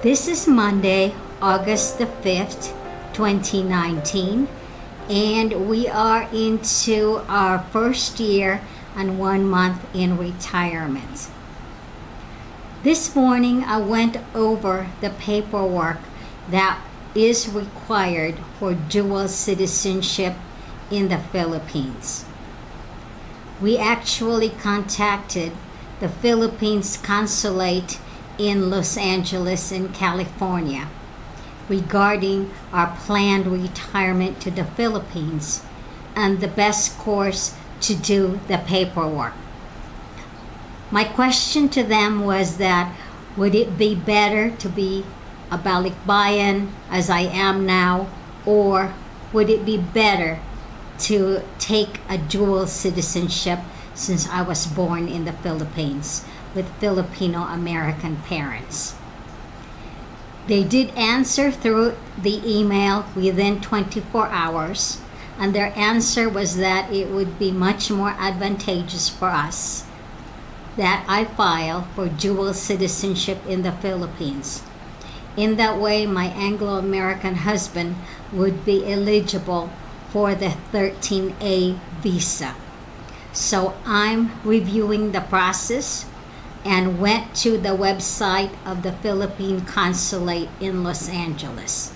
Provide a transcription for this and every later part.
This is Monday, August the 5th, 2019, and we are into our first year and 1 month in retirement. This morning I went over the paperwork that is required for dual citizenship in the Philippines. We actually contacted the Philippines consulate in Los Angeles in California regarding our planned retirement to the Philippines and the best course to do the paperwork. My question to them was that would it be better to be a balikbayan as I am now, or would it be better to take a dual citizenship since I was born in the Philippines with Filipino American parents? They did answer through the email within 24 hours, and their answer was that it would be much more advantageous for us that I file for dual citizenship in the Philippines. In that way, my Anglo-American husband would be eligible for the 13A visa. So I'm reviewing the process and went to the website of the Philippine Consulate in Los Angeles.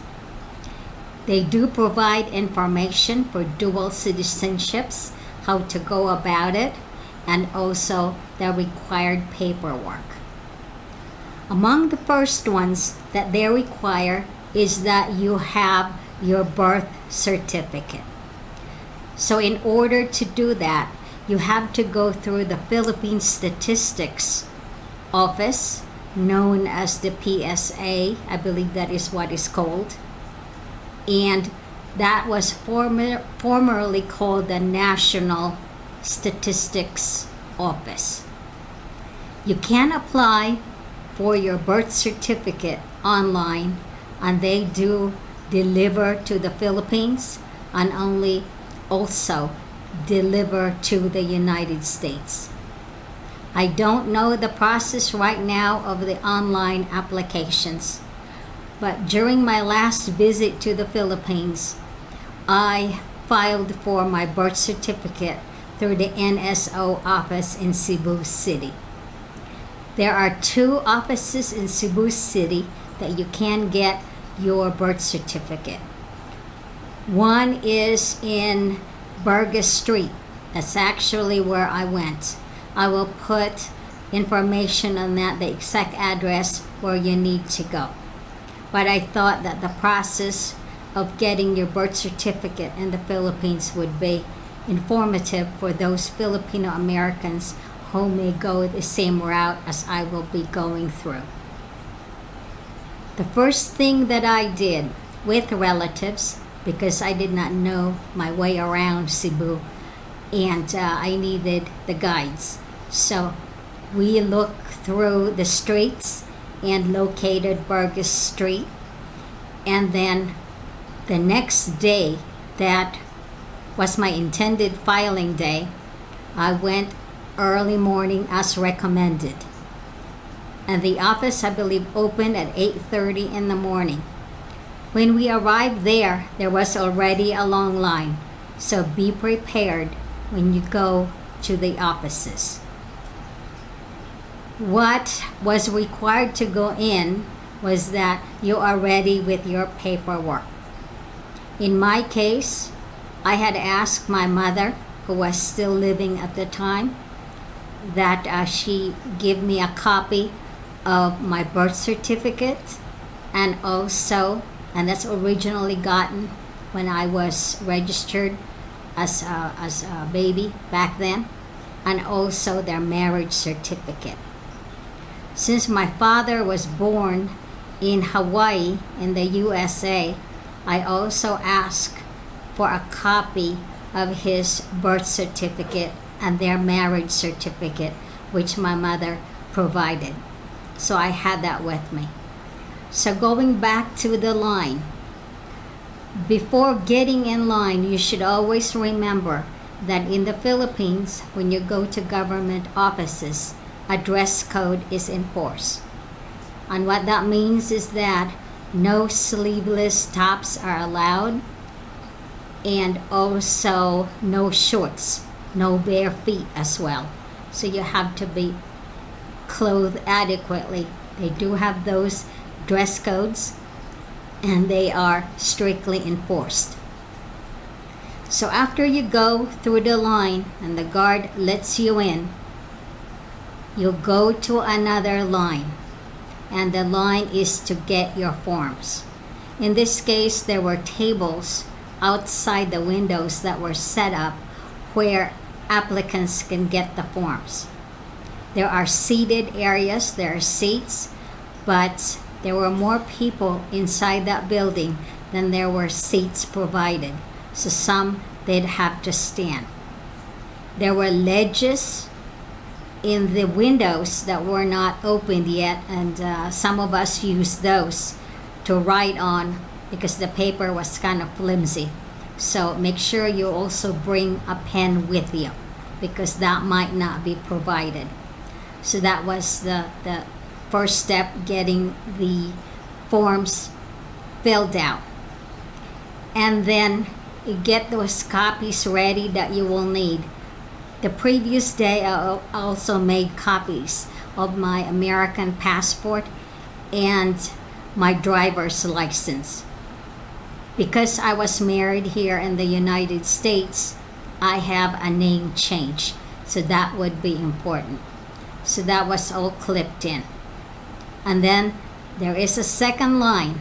They do provide information for dual citizenships, how to go about it, and also the required paperwork. Among the first ones that they require is that you have your birth certificate. So in order to do that, you have to go through the Philippine Statistics Office, known as the PSA, I believe that is what it's called. And that was formerly called the National Statistics Office. You can apply for your birth certificate online, and they do deliver to the Philippines and only also deliver to the United States. I don't know the process right now of the online applications, but during my last visit to the Philippines, I filed for my birth certificate through the NSO office in Cebu City. There are 2 offices in Cebu City that you can get your birth certificate. One is in Burgos Street. That's actually where I went. I will put information on that, the exact address where you need to go. But I thought that the process of getting your birth certificate in the Philippines would be informative for those Filipino Americans who may go the same route as I will be going through. The first thing that I did with relatives, because I did not know my way around Cebu and I needed the guides. So we looked through the streets and located Burgos Street. And then the next day, that was my intended filing day, I went early morning as recommended. And the office, I believe, opened at 8:30 in the morning. When we arrived there was already a long line. So be prepared when you go to the offices. What was required to go in was that you are ready with your paperwork. In my case, I had asked my mother, who was still living at the time, that she give me a copy of my birth certificate, and that's originally gotten when I was registered as a baby back then, and also their marriage certificate. Since my father was born in Hawaii in the USA, I also asked for a copy of his birth certificate and their marriage certificate, which my mother provided. So I had that with me. So going back to the line, before getting in line, you should always remember that in the Philippines, when you go to government offices, a dress code is in force. And what that means is that no sleeveless tops are allowed, and also no shorts, no bare feet as well. So you have to be clothed adequately. They do have those dress codes, and they are strictly enforced. So after you go through the line and the guard lets you in, you'll go to another line, and the line is to get your forms. In this case, there were tables outside the windows that were set up where applicants can get the forms. There are seated areas, there are seats, but there were more people inside that building than there were seats provided. So some they'd have to stand. There were ledges in the windows that were not opened yet, and some of us used those to write on because the paper was kind of flimsy. So make sure you also bring a pen with you because that might not be provided. So that was the first step, getting the forms filled out. And then you get those copies ready that you will need. The previous day, I also made copies of my American passport and my driver's license. Because I was married here in the United States, I have a name change, so that would be important. So that was all clipped in. And then there is a second line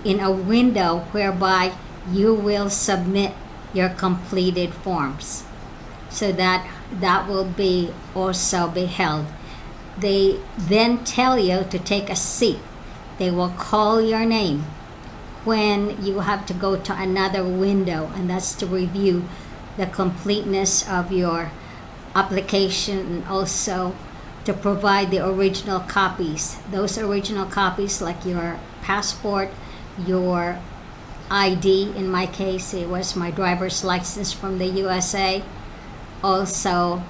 in a window whereby you will submit your completed forms. So that will be also be held. They then tell you to take a seat. They will call your name when you have to go to another window, and that's to review the completeness of your application and also to provide the original copies. Those original copies, like your passport, your ID, in my case it was my driver's license from the USA, also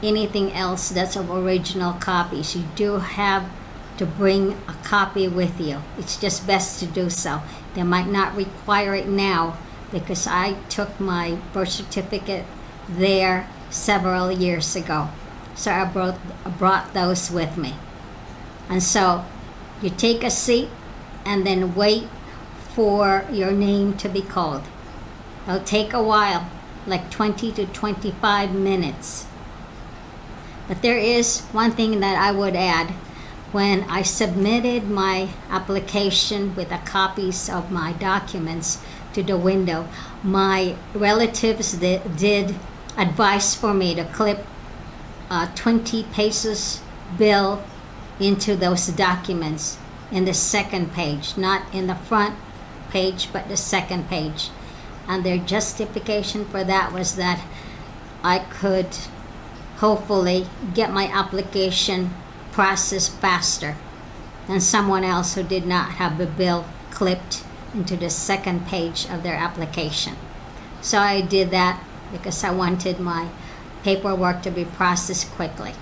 anything else that's of original copies. You do have to bring a copy with you. It's just best to do so. They might not require it now because I took my birth certificate there several years ago. So I brought those with me. And so you take a seat and then wait for your name to be called. It'll take a while, like 20 to 25 minutes. But there is one thing that I would add. When I submitted my application with the copies of my documents to the window, my relatives did advise for me to clip 20 pesos bill into those documents in the second page, not in the front page, but the second page. And their justification for that was that I could hopefully get my application processed faster than someone else who did not have the bill clipped into the second page of their application. So I did that because I wanted my paperwork to be processed quickly.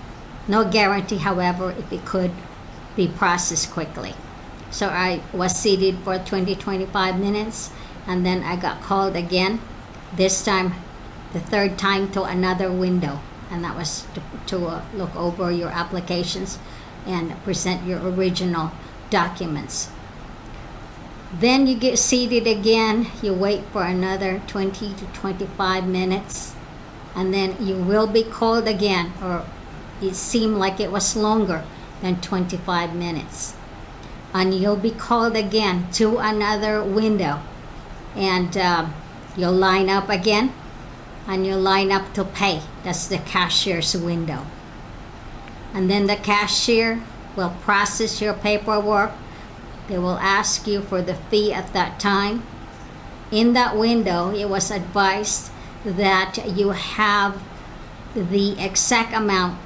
No guarantee, however, if it could be processed quickly. So I was seated for 20-25 minutes, and then I got called again, this time the third time, to another window, and that was to look over your applications and present your original documents. Then you get seated again, you wait for another 20 to 25 minutes, and then you will be called again, or it seemed like it was longer than 25 minutes. And you'll be called again to another window, and you'll line up again, and you'll line up to pay. That's the cashier's window. And then the cashier will process your paperwork. They will ask you for the fee at that time. In that window, it was advised that you have the exact amount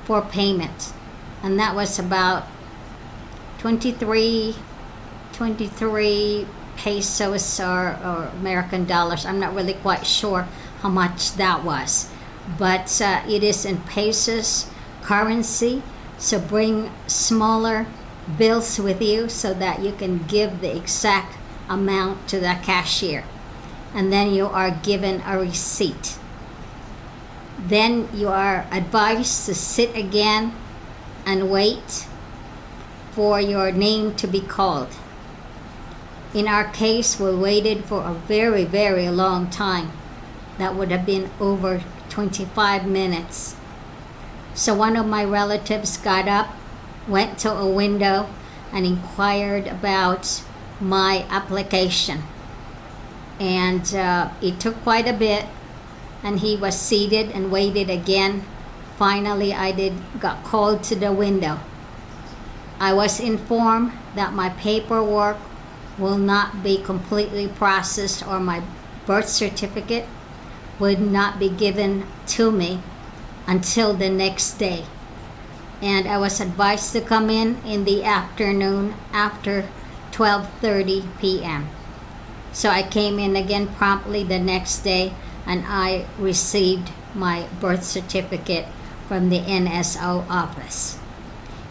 for payment, and that was about 23 pesos or American dollars. I'm not really quite sure how much that was, but it is in pesos currency, So bring smaller bills with you so that you can give the exact amount to the cashier. And then you are given a receipt. Then you are advised to sit again and wait for your name to be called. In our case, we waited for a very, very long time. That would have been over 25 minutes. So one of my relatives got up, went to a window, and inquired about my application. And it took quite a bit, and he was seated and waited again. Finally, got called to the window. I was informed that my paperwork will not be completely processed, or my birth certificate would not be given to me until the next day. And I was advised to come in the afternoon after 12:30 p.m. So I came in again promptly the next day, and I received my birth certificate from the NSO office.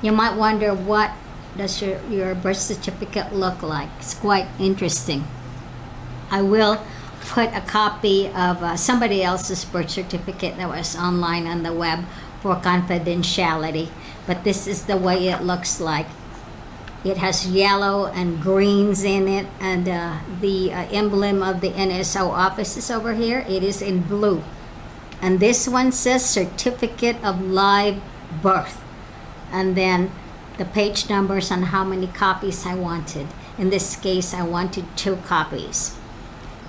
You might wonder, what does your birth certificate look like? It's quite interesting. I will put a copy of somebody else's birth certificate that was online on the web for confidentiality, but this is the way it looks like. It has yellow and greens in it, and the emblem of the NSO office is over here. It is in blue. And this one says Certificate of Live Birth. And then the page numbers on how many copies I wanted. In this case, I wanted 2 copies.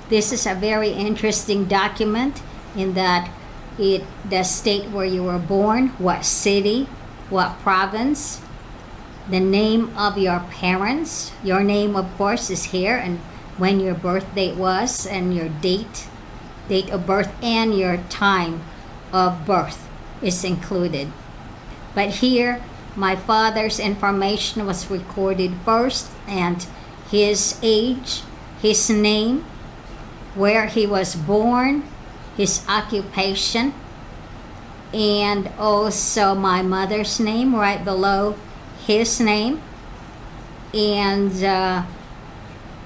This is a very interesting document in that it does state where you were born, what city, what province, the name of your parents. Your name, of course, is here, and when your birth date was, and your date of birth, and your time of birth is included. But here, my father's information was recorded first, and his age, his name, where he was born, his occupation, and also my mother's name right below his name, and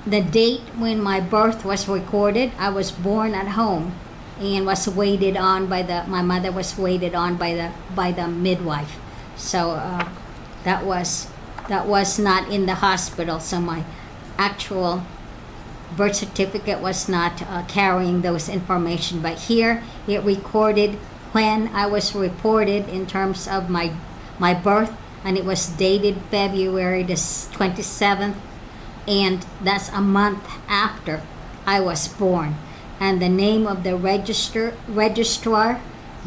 the date when my birth was recorded. I was born at home and was waited on by my mother was waited on by the midwife. So that was not in the hospital. So my actual birth certificate was not carrying those information, but here it recorded when I was reported in terms of my birth, and it was dated February the 27th, and that's a month after I was born. And the name of the registrar,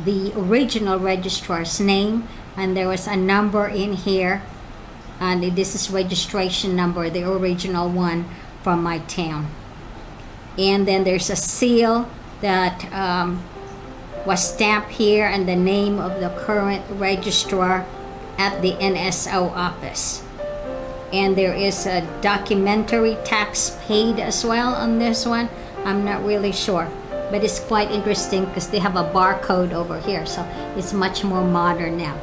the original registrar's name, and there was a number in here, and this is registration number, the original one from my town. And then there's a seal that was stamped here, and the name of the current registrar at the NSO office. And there is a documentary tax paid as well on this one. I'm not really sure, but it's quite interesting because they have a barcode over here, so it's much more modern now.